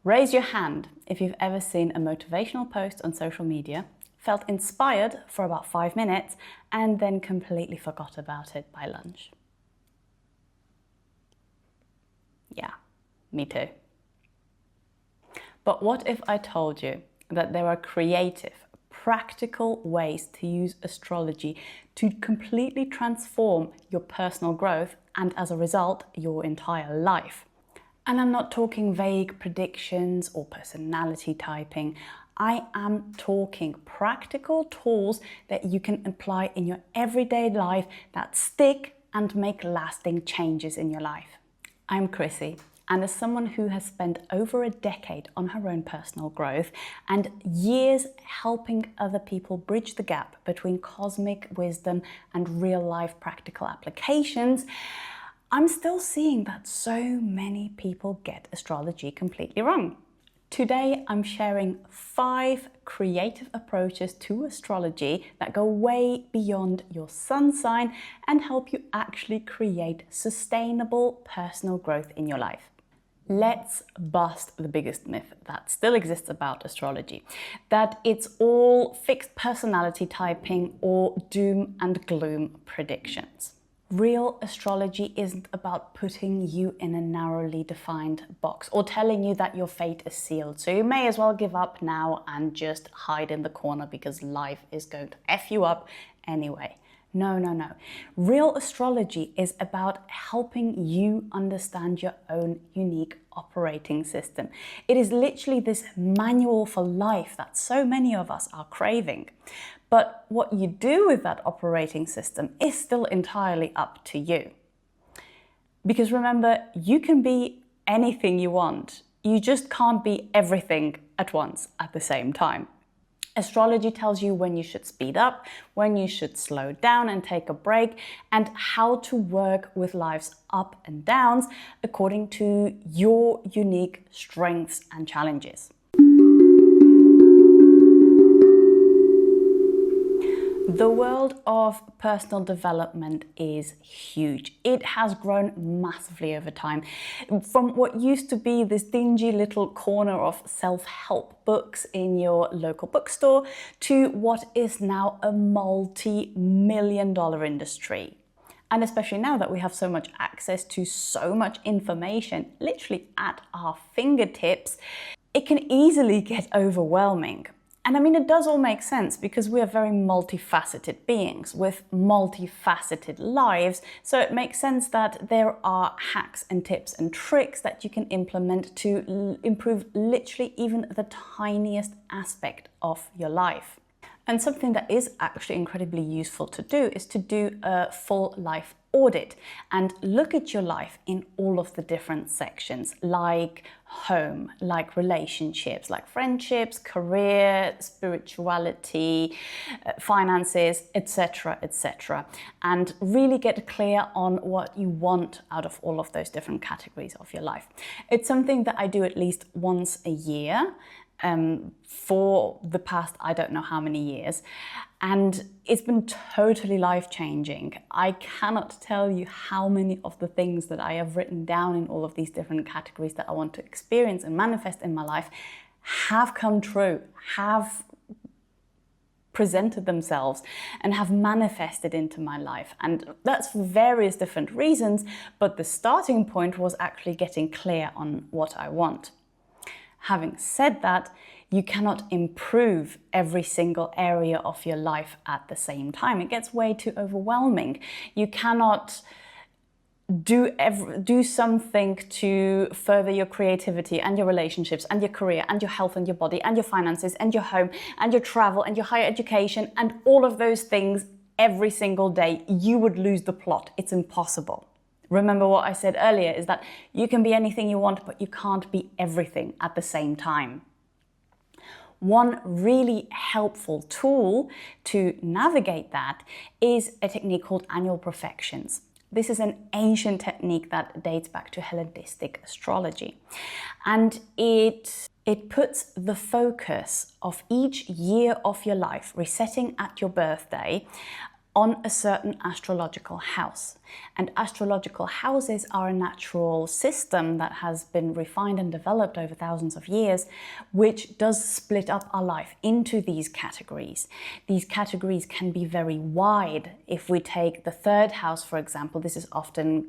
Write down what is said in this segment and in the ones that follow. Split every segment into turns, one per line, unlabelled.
Raise your hand if you've ever seen a motivational post on social media, felt inspired for about 5 minutes, and then completely forgot about it by lunch. Yeah, me too. But what if I told you that there are creative, practical ways to use astrology to completely transform your personal growth and, as a result, your entire life? And I'm not talking vague predictions or personality typing. I am talking practical tools that you can apply in your everyday life that stick and make lasting changes in your life. I'm Chrissy, and as someone who has spent over a decade on her own personal growth and years helping other people bridge the gap between cosmic wisdom and real-life practical applications, I'm still seeing that so many people get astrology completely wrong. Today, I'm sharing 5 creative approaches to astrology that go way beyond your sun sign and help you actually create sustainable personal growth in your life. Let's bust the biggest myth that still exists about astrology, that it's all fixed personality typing or doom and gloom predictions. Real astrology isn't about putting you in a narrowly defined box or telling you that your fate is sealed, so you may as well give up now and just hide in the corner because life is going to F you up anyway. No. Real astrology is about helping you understand your own unique operating system. It is literally this manual for life that so many of us are craving. But what you do with that operating system is still entirely up to you. Because remember, you can be anything you want. You just can't be everything at once at the same time. Astrology tells you when you should speed up, when you should slow down and take a break, and how to work with life's ups and downs according to your unique strengths and challenges. The world of personal development is huge. It has grown massively over time. From what used to be this dingy little corner of self-help books in your local bookstore to what is now a multi-million-dollar industry. And especially now that we have so much access to so much information, literally at our fingertips, it can easily get overwhelming. And I mean, it does all make sense because we are very multifaceted beings with multifaceted lives. So it makes sense that there are hacks and tips and tricks that you can implement to improve literally even the tiniest aspect of your life. And something that is actually incredibly useful to do is to do a full life audit and look at your life in all of the different sections, like home, like relationships, like friendships, career, spirituality, finances, etc., and really get clear on what you want out of all of those different categories of your life. It's something that I do at least once a year. For the past, I don't know how many years, and it's been totally life-changing. I cannot tell you how many of the things that I have written down in all of these different categories that I want to experience and manifest in my life have come true, have presented themselves and have manifested into my life. And that's for various different reasons, but the starting point was actually getting clear on what I want. Having said that, you cannot improve every single area of your life at the same time. It gets way too overwhelming. You cannot do something to further your creativity and your relationships and your career and your health and your body and your finances and your home and your travel and your higher education and all of those things every single day. You would lose the plot. It's impossible. Remember what I said earlier is that you can be anything you want, but you can't be everything at the same time. One really helpful tool to navigate that is a technique called annual profections. This is an ancient technique that dates back to Hellenistic astrology. And it puts the focus of each year of your life, resetting at your birthday, on a certain astrological house. And astrological houses are a natural system that has been refined and developed over thousands of years, which does split up our life into these categories. These categories can be very wide. If we take the third house, for example, this is often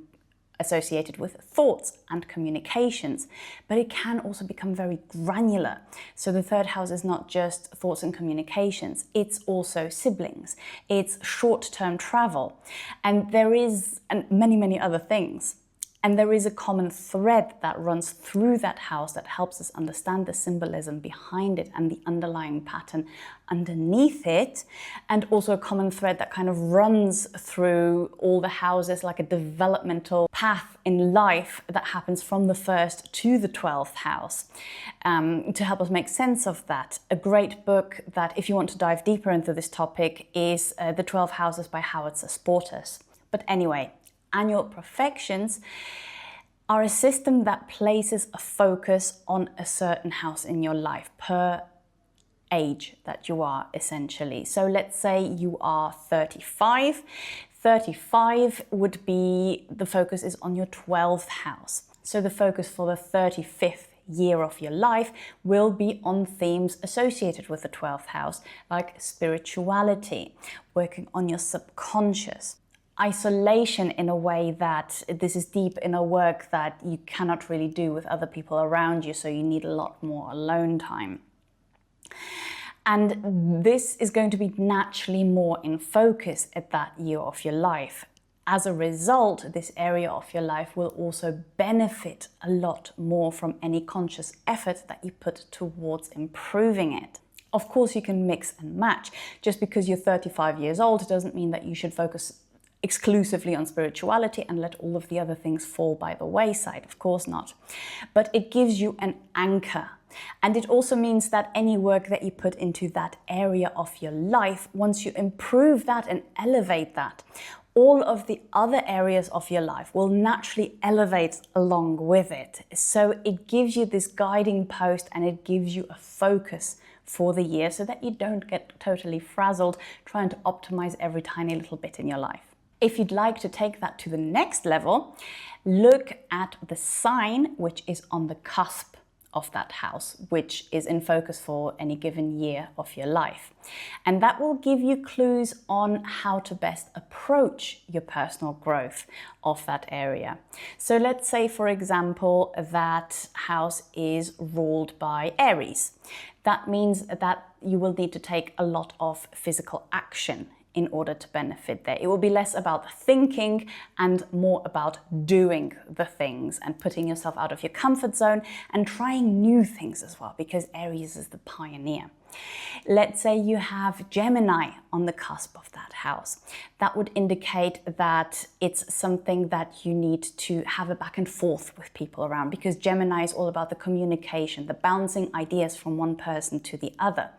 associated with thoughts and communications, but it can also become very granular. So the third house is not just thoughts and communications, it's also siblings, it's short-term travel, and many other things. And there is a common thread that runs through that house that helps us understand the symbolism behind it and the underlying pattern underneath it. And also a common thread that kind of runs through all the houses, like a developmental path in life that happens from the 1st to the 12th house. To help us make sense of that, a great book that, if you want to dive deeper into this topic, is The 12 Houses by Howard Sasportas. But anyway, annual profections are a system that places a focus on a certain house in your life per age that you are, essentially. So let's say you are 35. 35 would be, the focus is on your 12th house. So the focus for the 35th year of your life will be on themes associated with the 12th house, like spirituality, working on your subconscious, isolation in a way that this is deep inner work that you cannot really do with other people around you, so you need a lot more alone time. And this is going to be naturally more in focus at that year of your life. As a result, this area of your life will also benefit a lot more from any conscious effort that you put towards improving it. Of course, you can mix and match. Just because you're 35 years old doesn't mean that you should focus exclusively on spirituality and let all of the other things fall by the wayside. Of course not. But it gives you an anchor. And it also means that any work that you put into that area of your life, once you improve that and elevate that, all of the other areas of your life will naturally elevate along with it. So it gives you this guiding post and it gives you a focus for the year so that you don't get totally frazzled trying to optimize every tiny little bit in your life. If you'd like to take that to the next level, look at the sign which is on the cusp of that house, which is in focus for any given year of your life. And that will give you clues on how to best approach your personal growth of that area. So let's say, for example, that house is ruled by Aries. That means that you will need to take a lot of physical action in order to benefit there. It will be less about thinking and more about doing the things and putting yourself out of your comfort zone and trying new things as well, because Aries is the pioneer. Let's say you have Gemini on the cusp of that house. That would indicate that it's something that you need to have a back and forth with people around, because Gemini is all about the communication, the bouncing ideas from one person to the other.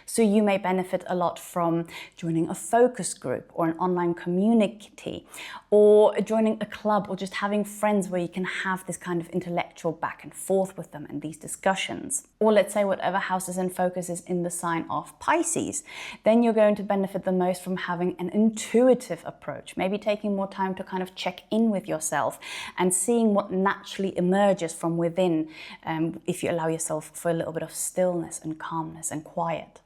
So you may benefit a lot from joining a focus group or an online community, or joining a club, or just having friends where you can have this kind of intellectual back and forth with them and these discussions. Or let's say whatever house is in focus is in the sign of Pisces, then you're going to benefit the most from having an intuitive approach, maybe taking more time to kind of check in with yourself and seeing what naturally emerges from within, if you allow yourself for a little bit of stillness and calmness and quiet.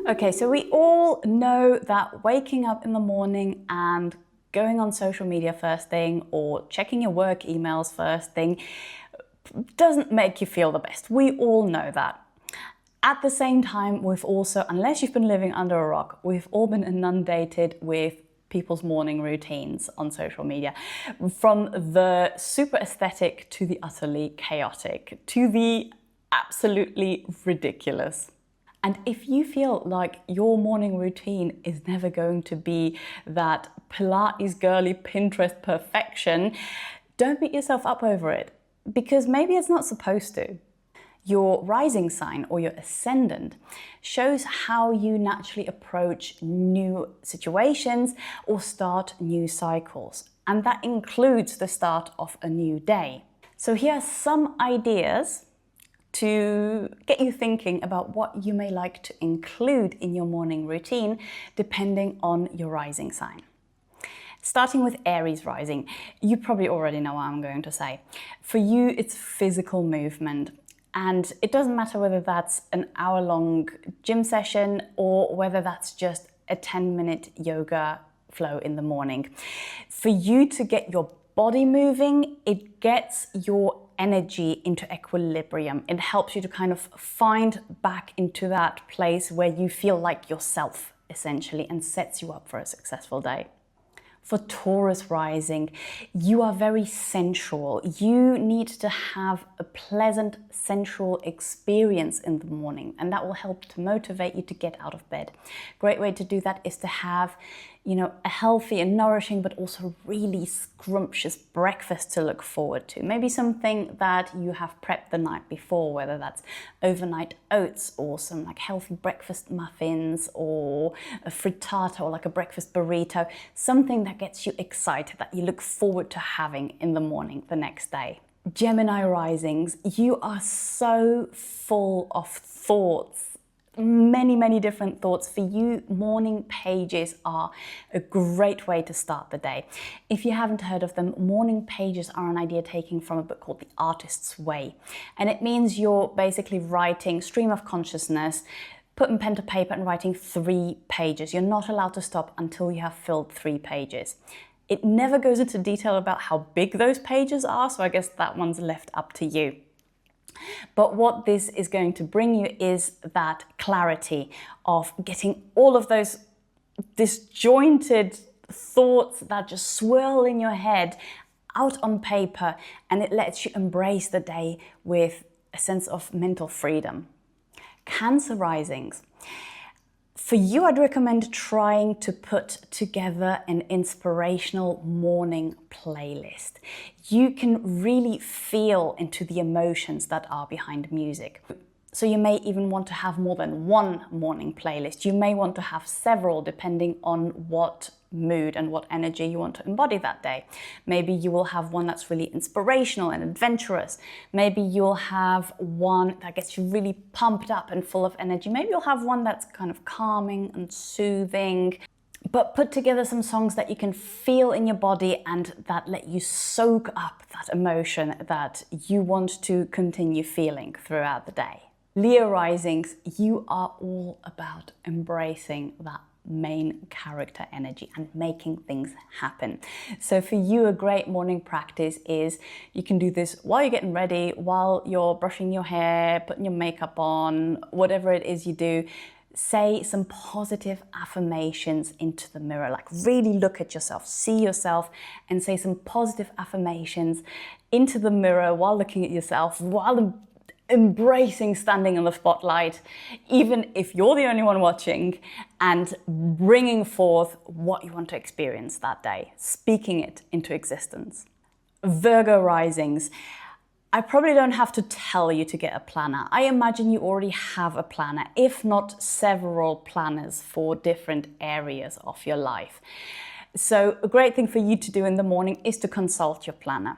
Okay, so we all know that waking up in the morning and going on social media first thing or checking your work emails first thing doesn't make you feel the best. We all know that. At the same time, we've also, unless you've been living under a rock, we've all been inundated with people's morning routines on social media, from the super aesthetic to the utterly chaotic to the absolutely ridiculous. And if you feel like your morning routine is never going to be that Pilates girly Pinterest perfection, don't beat yourself up over it, because maybe it's not supposed to. Your rising sign or your ascendant shows how you naturally approach new situations or start new cycles. And that includes the start of a new day. So here are some ideas to get you thinking about what you may like to include in your morning routine depending on your rising sign. Starting with Aries rising, you probably already know what I'm going to say. For you, it's physical movement. And it doesn't matter whether that's an hour-long gym session or whether that's just a 10-minute yoga flow in the morning. For you to get your body moving, it gets your energy into equilibrium. It helps you to kind of find back into that place where you feel like yourself, essentially, and sets you up for a successful day. For Taurus rising, you are very sensual. You need to have a pleasant sensual experience in the morning, and that will help to motivate you to get out of bed. Great way to do that is to have, a healthy and nourishing, but also really scrumptious breakfast to look forward to. Maybe something that you have prepped the night before, whether that's overnight oats or some healthy breakfast muffins or a frittata or a breakfast burrito, something that gets you excited, that you look forward to having in the morning the next day. Gemini risings, you are so full of thoughts. Many different thoughts. For you, morning pages are a great way to start the day. If you haven't heard of them, morning pages are an idea taken from a book called The Artist's Way. And it means you're basically writing stream of consciousness, putting pen to paper and writing 3 pages. You're not allowed to stop until you have filled 3 pages. It never goes into detail about how big those pages are, so I guess that one's left up to you. But what this is going to bring you is that clarity of getting all of those disjointed thoughts that just swirl in your head out on paper, and it lets you embrace the day with a sense of mental freedom. Cancer risings. For you, I'd recommend trying to put together an inspirational morning playlist. You can really feel into the emotions that are behind music. So you may even want to have more than one morning playlist. You may want to have several depending on what mood and what energy you want to embody that day. Maybe you will have one that's really inspirational and adventurous. Maybe you'll have one that gets you really pumped up and full of energy. Maybe you'll have one that's kind of calming and soothing. But put together some songs that you can feel in your body and that let you soak up that emotion that you want to continue feeling throughout the day. Leo risings, you are all about embracing that main character energy and making things happen. So for you, a great morning practice is you can do this while you're getting ready, while you're brushing your hair, putting your makeup on, whatever it is you do. Say some positive affirmations into the mirror, really look at yourself, see yourself and say some positive affirmations into the mirror while looking at yourself, while embracing standing in the spotlight, even if you're the only one watching, and bringing forth what you want to experience that day, speaking it into existence. Virgo risings, I probably don't have to tell you to get a planner. I imagine you already have a planner, if not several planners for different areas of your life. So a great thing for you to do in the morning is to consult your planner,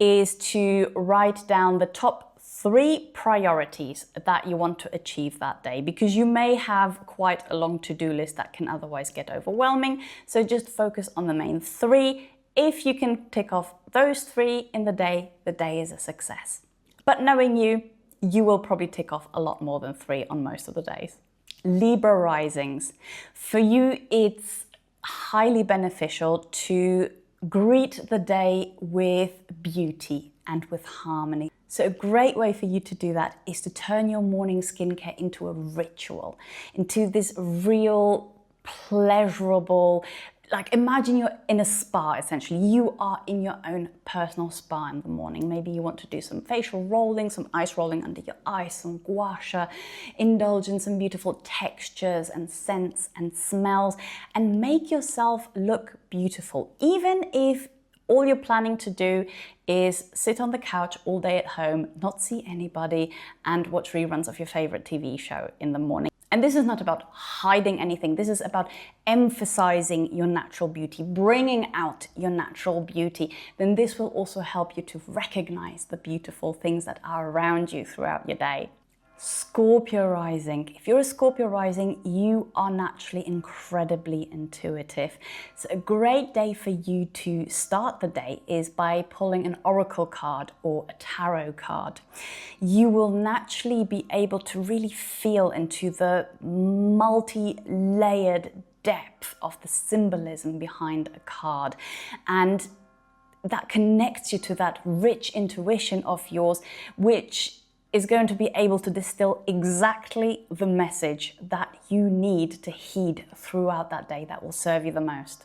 is to write down the top 3 priorities that you want to achieve that day, because you may have quite a long to-do list that can otherwise get overwhelming. So just focus on the main 3. If you can tick off those 3 in the day is a success. But knowing you, you will probably tick off a lot more than 3 on most of the days. Libra risings. For you, it's highly beneficial to greet the day with beauty and with harmony. So a great way for you to do that is to turn your morning skincare into a ritual, into this real pleasurable, imagine you're in a spa essentially. You are in your own personal spa in the morning. Maybe you want to do some facial rolling, some ice rolling under your eyes, some gua sha, indulge in some beautiful textures and scents and smells, and make yourself look beautiful. Even if all you're planning to do is sit on the couch all day at home, not see anybody, and watch reruns of your favorite TV show in the morning. And this is not about hiding anything. This is about emphasizing your natural beauty, bringing out your natural beauty. Then this will also help you to recognize the beautiful things that are around you throughout your day. Scorpio rising. If you're a Scorpio rising, you are naturally incredibly intuitive. So a great day for you to start the day is by pulling an oracle card or a tarot card. You will naturally be able to really feel into the multi-layered depth of the symbolism behind a card, and that connects you to that rich intuition of yours, which is going to be able to distill exactly the message that you need to heed throughout that day that will serve you the most.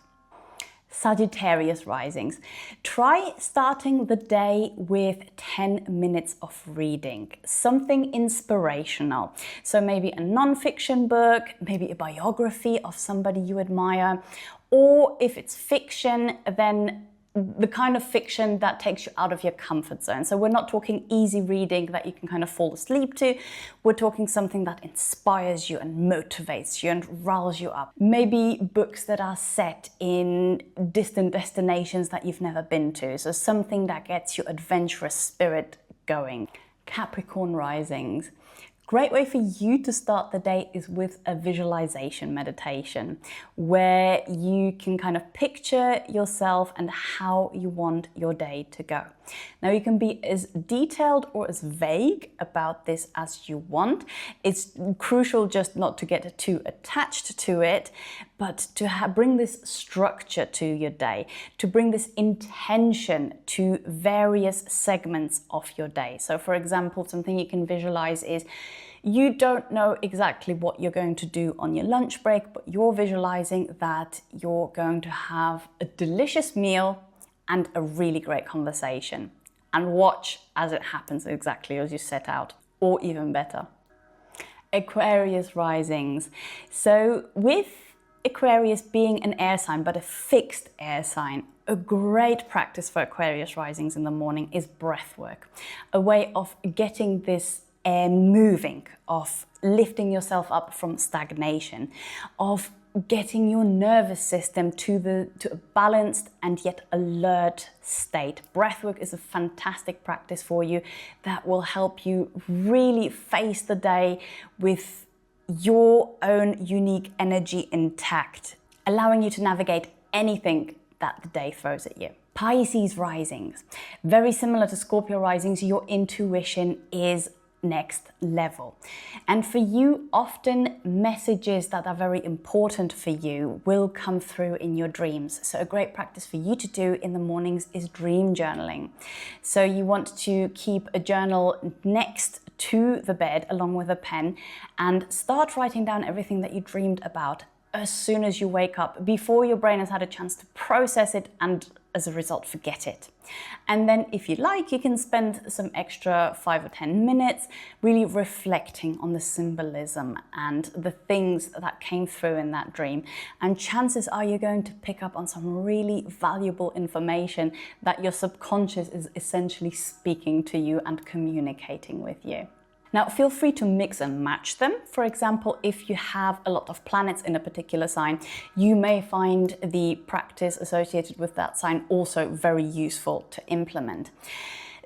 Sagittarius risings. Try starting the day with 10 minutes of reading, something inspirational. So maybe a non-fiction book, maybe a biography of somebody you admire, or if it's fiction, then the kind of fiction that takes you out of your comfort zone. So we're not talking easy reading that you can kind of fall asleep to. We're talking something that inspires you and motivates you and riles you up. Maybe books that are set in distant destinations that you've never been to. So something that gets your adventurous spirit going. Capricorn risings. Great way for you to start the day is with a visualization meditation, where you can kind of picture yourself and how you want your day to go. Now, you can be as detailed or as vague about this as you want. It's crucial just not to get too attached to it, but to bring this structure to your day, to bring this intention to various segments of your day. So for example, something you can visualize is you don't know exactly what you're going to do on your lunch break, but you're visualizing that you're going to have a delicious meal and a really great conversation, and watch as it happens exactly as you set out, or even better. Aquarius risings. So with Aquarius being an air sign, but a fixed air sign, a great practice for Aquarius risings in the morning is breath work, a way of getting this air moving, of lifting yourself up from stagnation, of getting your nervous system to a balanced and yet alert state. Breathwork is a fantastic practice for you that will help you really face the day with your own unique energy intact, allowing you to navigate anything that the day throws at you. Pisces risings. Very similar to Scorpio risings, your intuition is next level. And for you, often messages that are very important for you will come through in your dreams. So a great practice for you to do in the mornings is dream journaling. So you want to keep a journal next to the bed along with a pen and start writing down everything that you dreamed about as soon as you wake up, before your brain has had a chance to process it and as a result forget it. And then if you like, you can spend some extra 5 or 10 minutes really reflecting on the symbolism and the things that came through in that dream. And chances are you're going to pick up on some really valuable information that your subconscious is essentially speaking to you and communicating with you. Now, feel free to mix and match them. For example, if you have a lot of planets in a particular sign, you may find the practice associated with that sign also very useful to implement.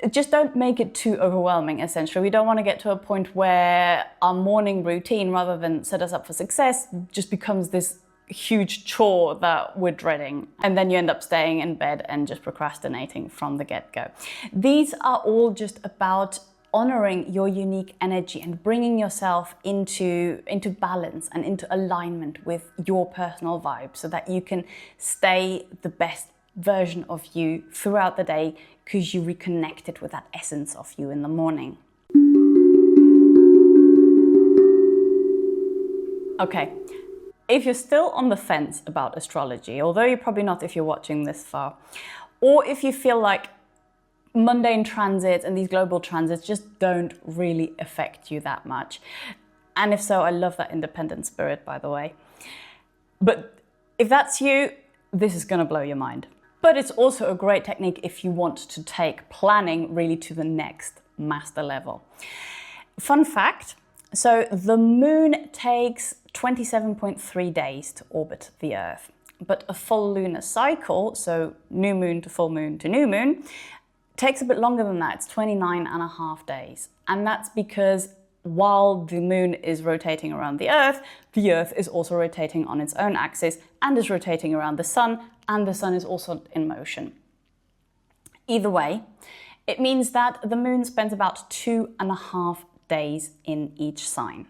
Just don't make it too overwhelming, essentially. We don't want to get to a point where our morning routine, rather than set us up for success, just becomes this huge chore that we're dreading, and then you end up staying in bed and just procrastinating from the get-go. These are all just about honoring your unique energy and bringing yourself into balance and into alignment with your personal vibe, so that you can stay the best version of you throughout the day, because you reconnected with that essence of you in the morning. Okay, if you're still on the fence about astrology, although you're probably not if you're watching this far, or if you feel like mundane transits and these global transits just don't really affect you that much. And if so, I love that independent spirit, by the way. But if that's you, this is going to blow your mind. But it's also a great technique if you want to take planning really to the next master level. Fun fact, So the moon takes 27.3 days to orbit the Earth, but a full lunar cycle, so new moon to full moon to new moon, takes a bit longer than that. It's 29.5 days. And that's because while the moon is rotating around the Earth is also rotating on its own axis and is rotating around the sun, and the sun is also in motion. Either way, it means that the moon spends about 2.5 days in each sign.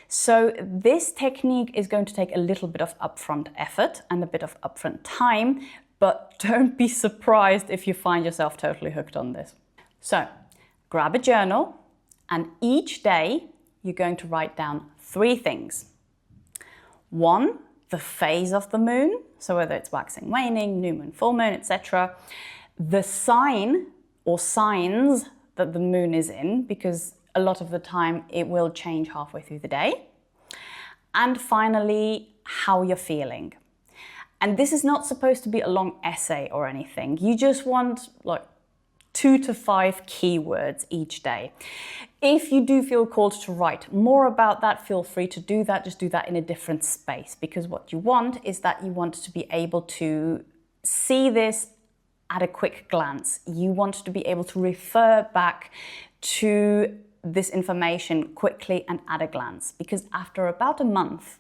So this technique is going to take a little bit of upfront effort and a bit of upfront time, but don't be surprised if you find yourself totally hooked on this. So grab a journal, and each day you're going to write down 3 things. 1, the phase of the moon, so whether it's waxing, waning, new moon, full moon, etc. The sign or signs that the moon is in, because a lot of the time it will change halfway through the day. And finally, how you're feeling. And this is not supposed to be a long essay or anything. You just want like 2 to 5 keywords each day. If you do feel called to write more about that, feel free to do that. Just do that in a different space, because what you want is that you want to be able to see this at a quick glance. You want to be able to refer back to this information quickly and at a glance, because after about a month,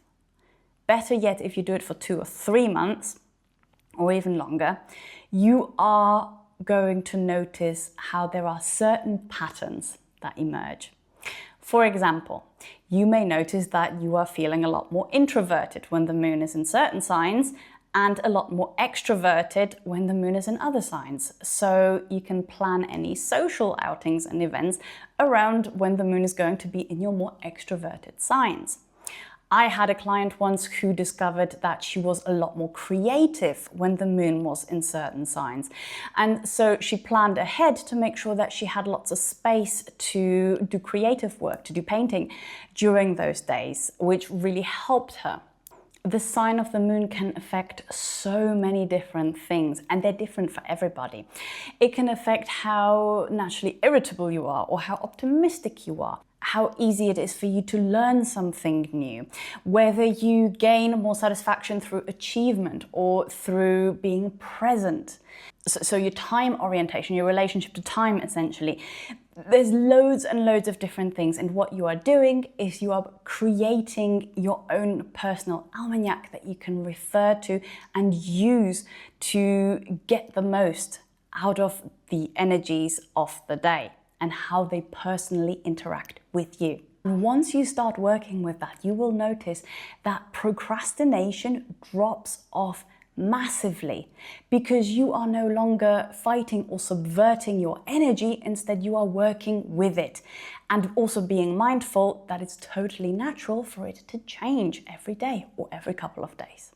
better yet if you do it for 2 or 3 months or even longer, you are going to notice how there are certain patterns that emerge. For example, you may notice that you are feeling a lot more introverted when the moon is in certain signs and a lot more extroverted when the moon is in other signs. So you can plan any social outings and events around when the moon is going to be in your more extroverted signs. I had a client once who discovered that she was a lot more creative when the moon was in certain signs. And so she planned ahead to make sure that she had lots of space to do creative work, to do painting during those days, which really helped her. The sign of the moon can affect so many different things, and they're different for everybody. It can affect how naturally irritable you are, or how optimistic you are, how easy it is for you to learn something new, whether you gain more satisfaction through achievement or through being present. So your time orientation, your relationship to time, essentially. There's loads and loads of different things, and what you are doing is you are creating your own personal almanac that you can refer to and use to get the most out of the energies of the day and how they personally interact with you. And once you start working with that, you will notice that procrastination drops off massively, because you are no longer fighting or subverting your energy. Instead, you are working with it, and also being mindful that it's totally natural for it to change every day or every couple of days.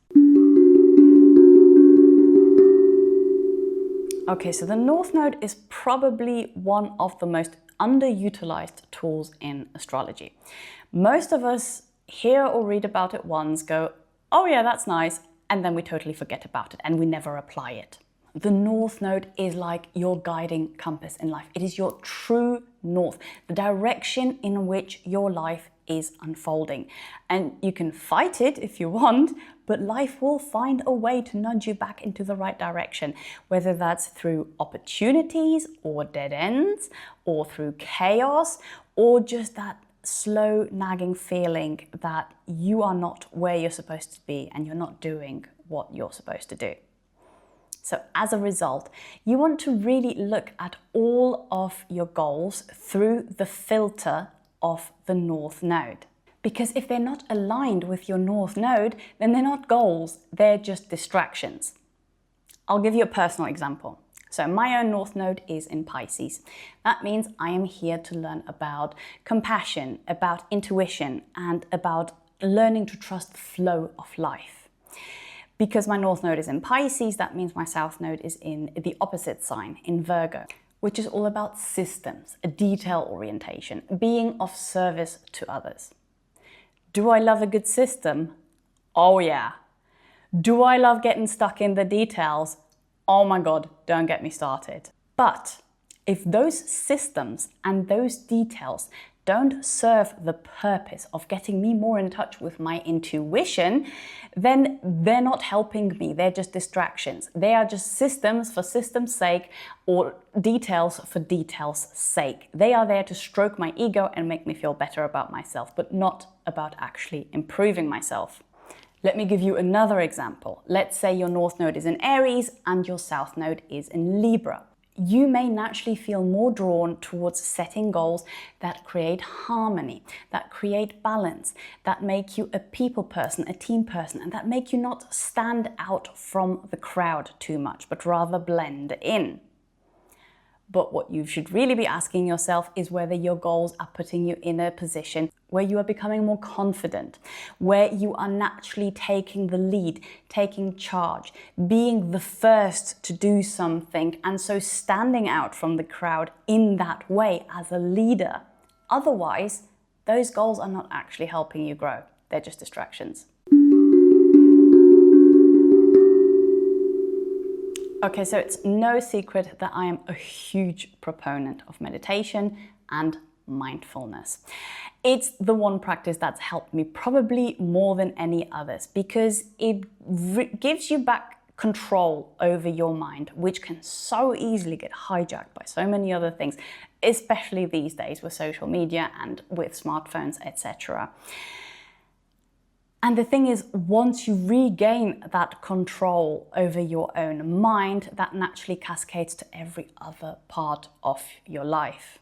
Okay, so the North Node is probably one of the most underutilized tools in astrology. Most of us hear or read about it once, go, oh yeah, that's nice, and then we totally forget about it and we never apply it. The North Node is like your guiding compass in life. It is your true north, the direction in which your life is unfolding. And you can fight it if you want, but life will find a way to nudge you back into the right direction, whether that's through opportunities or dead ends, or through chaos, or just that slow nagging feeling that you are not where you're supposed to be and you're not doing what you're supposed to do. So as a result, you want to really look at all of your goals through the filter of the North Node. Because if they're not aligned with your North Node, then they're not goals, they're just distractions. I'll give you a personal example. So my own North Node is in Pisces. That means I am here to learn about compassion, about intuition, and about learning to trust the flow of life. Because my North Node is in Pisces, that means my South Node is in the opposite sign, in Virgo, which is all about systems, a detail orientation, being of service to others. Do I love a good system? Oh yeah. Do I love getting stuck in the details? Oh my God, don't get me started. But if those systems and those details don't serve the purpose of getting me more in touch with my intuition, then they're not helping me. They're just distractions. They are just systems for system's sake or details for details' sake. They are there to stroke my ego and make me feel better about myself, but not about actually improving myself. Let me give you another example. Let's say your North Node is in Aries and your South Node is in Libra. You may naturally feel more drawn towards setting goals that create harmony, that create balance, that make you a people person, a team person, and that make you not stand out from the crowd too much, but rather blend in. But what you should really be asking yourself is whether your goals are putting you in a position where you are becoming more confident, where you are naturally taking the lead, taking charge, being the first to do something, and so standing out from the crowd in that way as a leader. Otherwise, those goals are not actually helping you grow. They're just distractions. Okay, so it's no secret that I am a huge proponent of meditation and mindfulness. It's the one practice that's helped me probably more than any others because it gives you back control over your mind, which can so easily get hijacked by so many other things, especially these days with social media and with smartphones, etc. And the thing is, once you regain that control over your own mind, that naturally cascades to every other part of your life.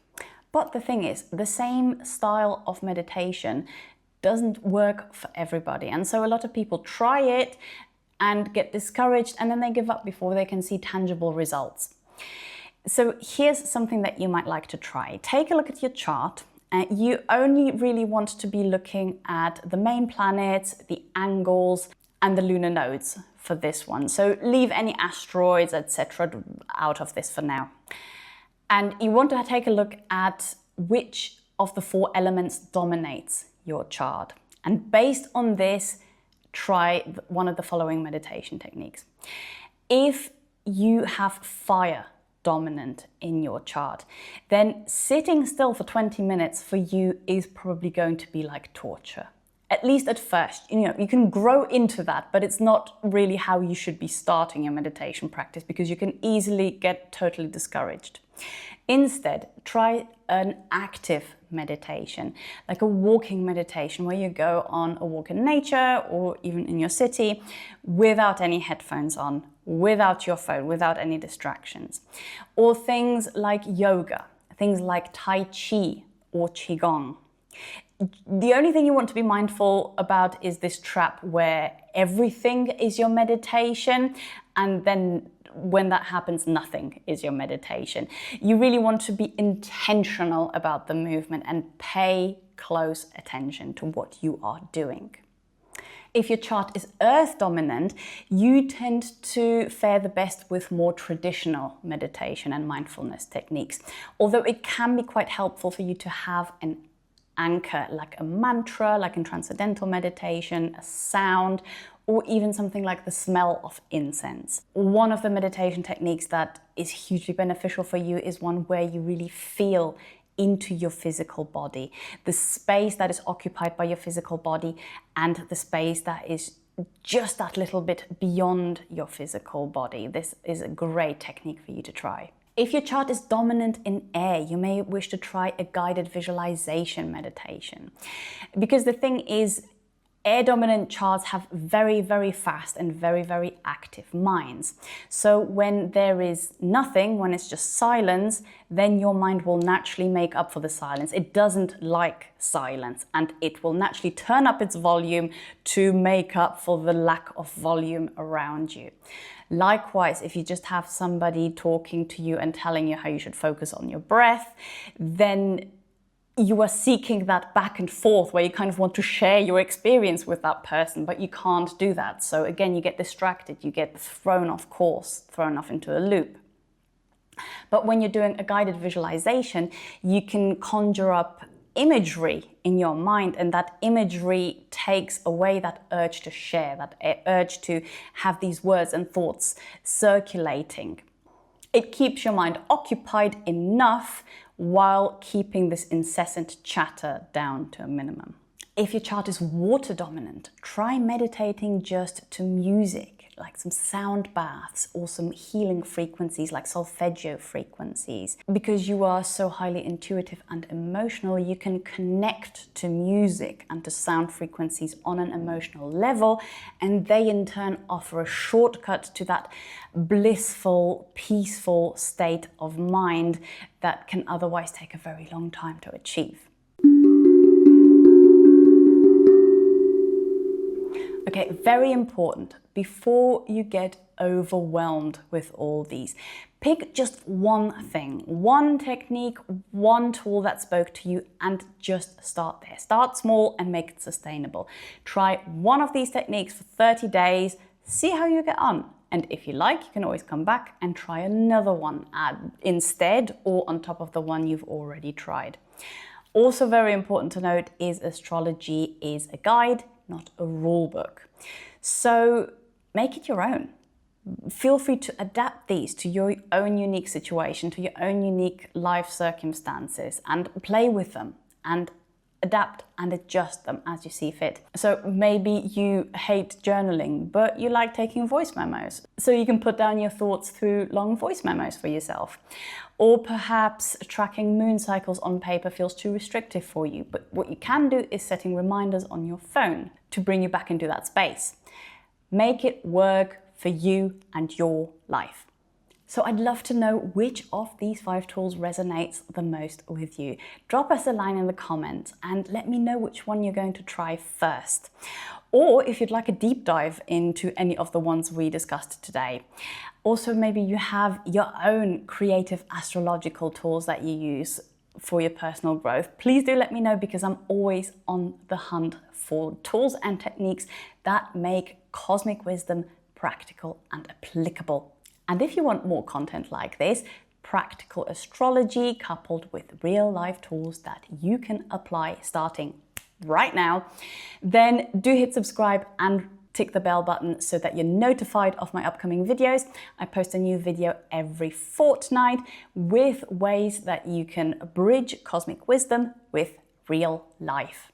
But the thing is, the same style of meditation doesn't work for everybody. And so a lot of people try it and get discouraged, and then they give up before they can see tangible results. So here's something that you might like to try. Take a look at your chart. You only really want to be looking at the main planets, the angles, and the lunar nodes for this one. So leave any asteroids, etc. out of this for now. And you want to take a look at which of the 4 elements dominates your chart. And based on this, try one of the following meditation techniques. If you have fire dominant in your chart, then sitting still for 20 minutes for you is probably going to be like torture. At least at first, you can grow into that, but it's not really how you should be starting your meditation practice because you can easily get totally discouraged. Instead, try an active meditation, like a walking meditation where you go on a walk in nature or even in your city without any headphones on, without your phone, without any distractions. Or things like yoga, things like Tai Chi or Qigong. The only thing you want to be mindful about is this trap where everything is your meditation, and then when that happens, nothing is your meditation. You really want to be intentional about the movement and pay close attention to what you are doing. If your chart is earth dominant, you tend to fare the best with more traditional meditation and mindfulness techniques. Although it can be quite helpful for you to have an anchor, like a mantra, like in transcendental meditation, a sound, or even something like the smell of incense. One of the meditation techniques that is hugely beneficial for you is one where you really feel into your physical body, the space that is occupied by your physical body and the space that is just that little bit beyond your physical body. This is a great technique for you to try. If your chart is dominant in air, you may wish to try a guided visualization meditation. Because the thing is, air-dominant charts have very, very fast and very, very active minds. So when there is nothing, when it's just silence, then your mind will naturally make up for the silence. It doesn't like silence, and it will naturally turn up its volume to make up for the lack of volume around you. Likewise, if you just have somebody talking to you and telling you how you should focus on your breath, then you are seeking that back and forth where you kind of want to share your experience with that person, but you can't do that. So again, you get distracted, you get thrown off course, thrown off into a loop. But when you're doing a guided visualization, you can conjure up imagery in your mind, and that imagery takes away that urge to share, that urge to have these words and thoughts circulating. It keeps your mind occupied enough while keeping this incessant chatter down to a minimum. If your chart is water dominant, try meditating just to music, like some sound baths or some healing frequencies like solfeggio frequencies. Because you are so highly intuitive and emotional, you can connect to music and to sound frequencies on an emotional level, and they in turn offer a shortcut to that blissful, peaceful state of mind that can otherwise take a very long time to achieve. Okay, very important, before you get overwhelmed with all these, pick just one thing, one technique, one tool that spoke to you, and just start there. Start small and make it sustainable. Try one of these techniques for 30 days, see how you get on. And if you like, you can always come back and try another one instead or on top of the one you've already tried. Also very important to note is astrology is a guide, not a rule book. So make it your own. Feel free to adapt these to your own unique situation, to your own unique life circumstances, and play with them and adapt and adjust them as you see fit. So maybe you hate journaling, but you like taking voice memos. So you can put down your thoughts through long voice memos for yourself. Or perhaps tracking moon cycles on paper feels too restrictive for you. But what you can do is setting reminders on your phone to bring you back into that space. Make it work for you and your life. So I'd love to know which of these 5 tools resonates the most with you. Drop us a line in the comments and let me know which one you're going to try first. Or if you'd like a deep dive into any of the ones we discussed today. Also, maybe you have your own creative astrological tools that you use for your personal growth. Please do let me know, because I'm always on the hunt for tools and techniques that make cosmic wisdom practical and applicable. And if you want more content like this, practical astrology coupled with real life tools that you can apply starting right now, then do hit subscribe and tick the bell button so that you're notified of my upcoming videos. I post a new video every fortnight with ways that you can bridge cosmic wisdom with real life.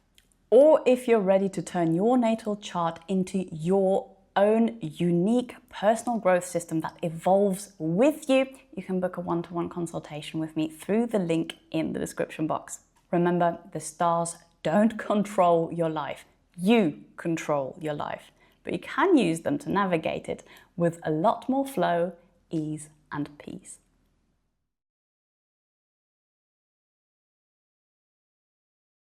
Or if you're ready to turn your natal chart into your own unique personal growth system that evolves with you, you can book a one-to-one consultation with me through the link in the description box. Remember, the stars don't control your life. You control your life, but you can use them to navigate it with a lot more flow, ease, and peace.